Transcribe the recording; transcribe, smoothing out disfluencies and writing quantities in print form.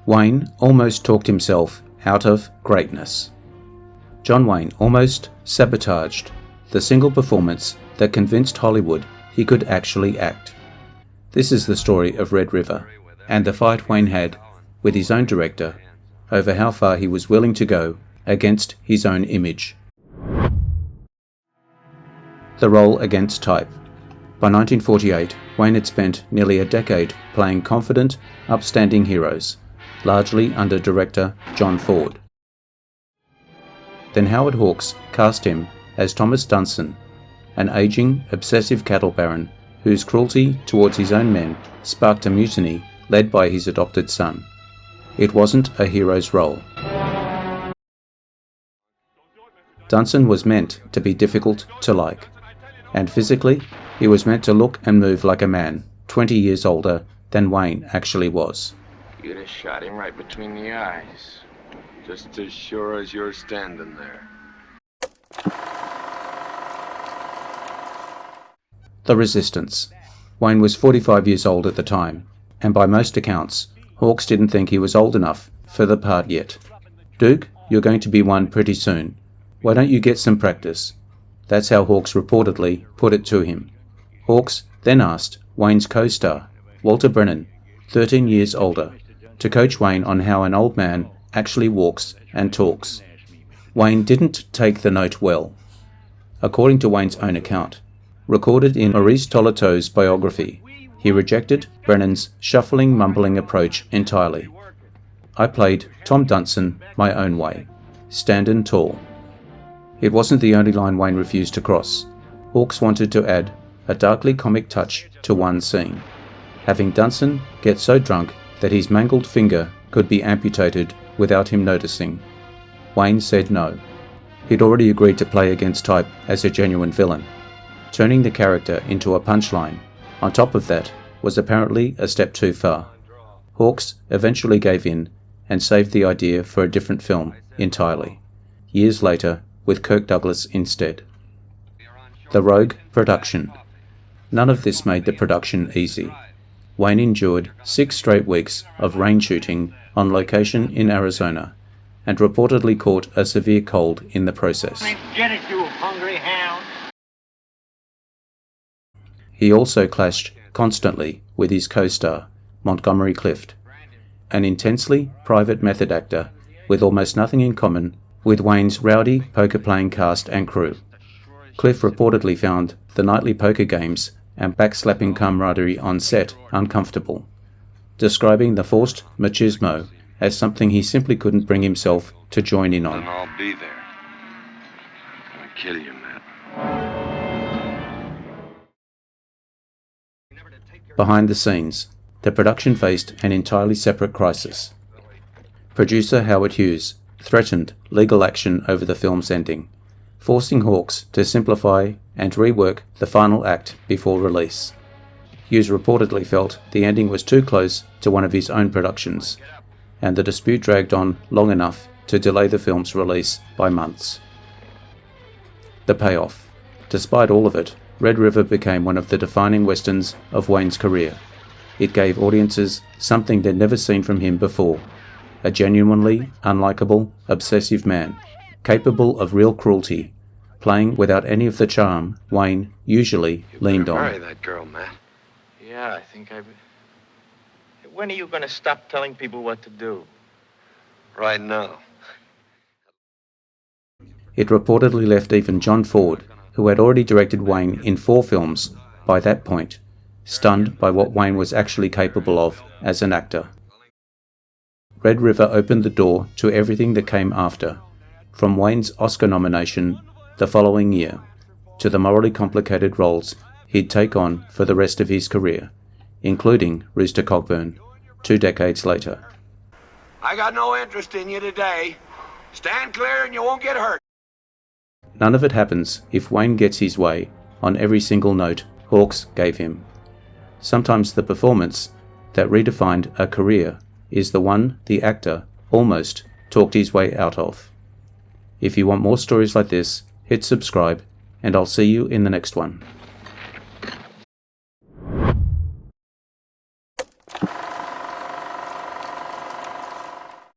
Wayne almost talked himself out of greatness. John Wayne almost sabotaged the single performance that convinced Hollywood he could actually act. This is the story of Red River, and the fight Wayne had with his own director over how far he was willing to go against his own image. The role against type. By 1948, Wayne had spent nearly a decade playing confident, upstanding heroes, largely under director John Ford. Then Howard Hawks cast him as Thomas Dunson, an aging, obsessive cattle baron whose cruelty towards his own men sparked a mutiny led by his adopted son. It wasn't a hero's role. Dunson was meant to be difficult to like, and physically, he was meant to look and move like a man 20 years older than Wayne actually was. You'd have shot him right between the eyes, just as sure as you're standing there. The Resistance. Wayne was 45 years old at the time, and by most accounts, Hawks didn't think he was old enough for the part yet. "Duke, you're going to be one pretty soon. Why don't you get some practice?" That's how Hawks reportedly put it to him. Hawks then asked Wayne's co-star, Walter Brennan, 13 years older, to coach Wayne on how an old man actually walks and talks. Wayne didn't take the note well. According to Wayne's own account, recorded in Maurice Tolito's biography, he rejected Brennan's shuffling, mumbling approach entirely. "I played Tom Dunson my own way, standin' tall." It wasn't the only line Wayne refused to cross. Hawks wanted to add a darkly comic touch to one scene, having Dunson get so drunk that his mangled finger could be amputated without him noticing. Wayne said no. He'd already agreed to play against type as a genuine villain. Turning the character into a punchline, on top of that, was apparently a step too far. Hawks eventually gave in and saved the idea for a different film entirely, years later with Kirk Douglas instead. The rogue production. None of this made the production easy. Wayne endured 6 straight weeks of rain shooting on location in Arizona, and reportedly caught a severe cold in the process. Get it, you hungry hound! He also clashed constantly with his co-star, Montgomery Clift, an intensely private method actor with almost nothing in common with Wayne's rowdy poker-playing cast and crew. Cliff reportedly found the nightly poker games and backslapping camaraderie on set uncomfortable, describing the forced machismo as something he simply couldn't bring himself to join in on. And I'll be there. I'm gonna kill you, Matt. Behind the scenes, the production faced an entirely separate crisis. Producer Howard Hughes threatened legal action over the film's ending, forcing Hawks to simplify and rework the final act before release. Hughes reportedly felt the ending was too close to one of his own productions, and the dispute dragged on long enough to delay the film's release by months. The payoff. Despite all of it, Red River became one of the defining westerns of Wayne's career. It gave audiences something they'd never seen from him before: a genuinely unlikable, obsessive man, capable of real cruelty, playing without any of the charm Wayne usually leaned on. Marry that girl, Matt. Yeah, I think I... When are you going to stop telling people what to do? Right now. It reportedly left even John Ford, who had already directed Wayne in 4 films by that point, stunned by what Wayne was actually capable of as an actor. Red River opened the door to everything that came after, from Wayne's Oscar nomination the following year, to the morally complicated roles he'd take on for the rest of his career, including Rooster Cogburn, 2 decades later. I got no interest in you today. Stand clear and you won't get hurt. None of it happens if Wayne gets his way on every single note Hawks gave him. Sometimes the performance that redefined a career is the one the actor almost talked his way out of. If you want more stories like this, hit subscribe, and I'll see you in the next one.